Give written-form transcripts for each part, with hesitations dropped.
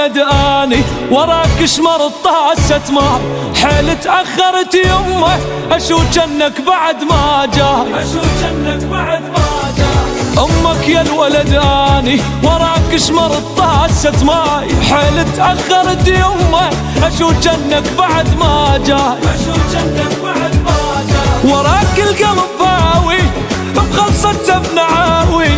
الولد اني وراك شمر طاسة ماي، حيل تأخرت يمه اشوف جنك بعد ما جاي، اشوف جنك بعد ما جاي. امك يا الولد اني وراك شمر طاسة ماي، حيل تأخرت يمه اشوف جنك بعد ما جاي، اشوف جنك بعد ما جاي. وراك القلب باوي بخلصة بنعاوي،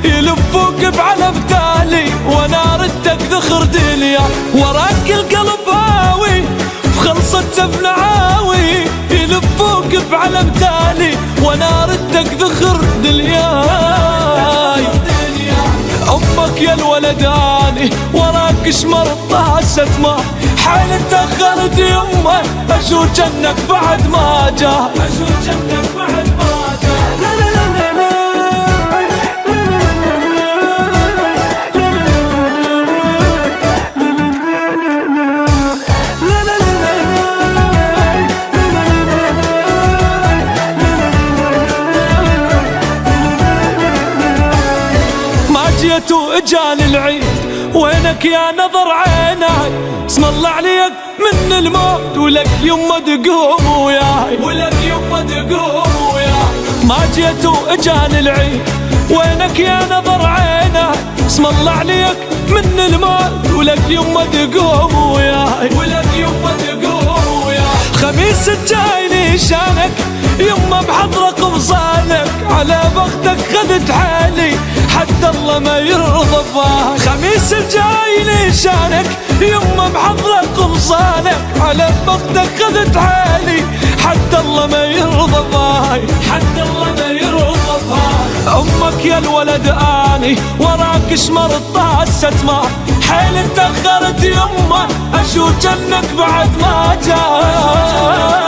يلفوك بعلم تالي وانا ردك ذخر دنيا. وراك القلب باوي بخلصة بنعاوي، يلفوك بعلم تالي وانا ردك ذخر دنياي. امك يا الولد اني وراك شمر طاسة ماي، حيل تأخرت يمه اشوف جنك بعد ما جاي، اشوف جنك بعد ما جاي. جيت واجاني العيد وينك يا نظر عيناي، اسم الله عليك من الموت ولك يمه تقوم وياي، ولك يمه تقوم وياي. ما جيت واجاني العيد وينك يا نظر عيناي، اسم الله عليك من الموت ولك يمه تقوم وياي، ولك يمه تقوم وياي. خميس الجاي لي شانك يمه بحضرك وصالك، على بختك خذت حالي حتى الله ما يرضى بها. خميس الجاي لي شانك يمه بحضرك وصالك، على بختك خذت حالي حتى الله ما يرضى بها، حتى الله ما يرضى بها. امك يا الولد اني وراك شمر طاسة ماي، حيل تأخرت يمه اشوف جنك بعد ما جاي.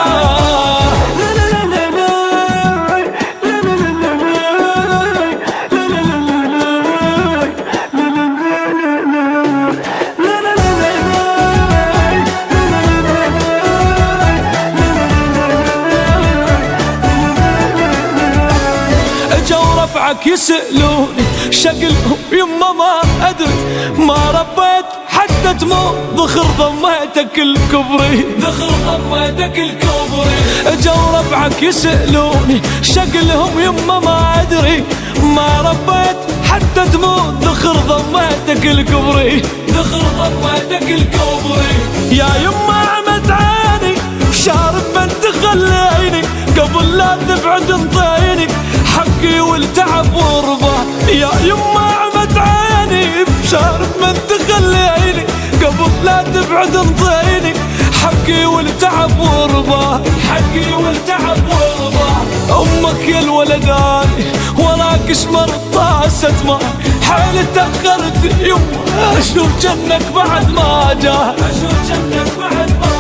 ربعك يسألوني شقلهم يما ما أدري، ما ربيت حتى تموت ذخر ضميتك الكبري، ذخر ضميتك الكبري. جو ربعك يسألوني شقلهم يما ما أدري، ما ربيت حتى تموت ذخر ضميتك الكبري، ذخر ضميتك الكبري. يا يما عمت عيني بشارب بنت خليني، قبل لا تبعد انطيني حقي والتعب ورضاه. يا يما عمت عيني بشارب من تخليني، قبل لا تبعد انطيني حقي والتعب ورضاه، حقي والتعب ورضاه. امك يا الولد اني وراك شمر طاسة ماي، حيل تأخرت يما اشوف جنك بعد ما جاي، اشوف جنك بعد ما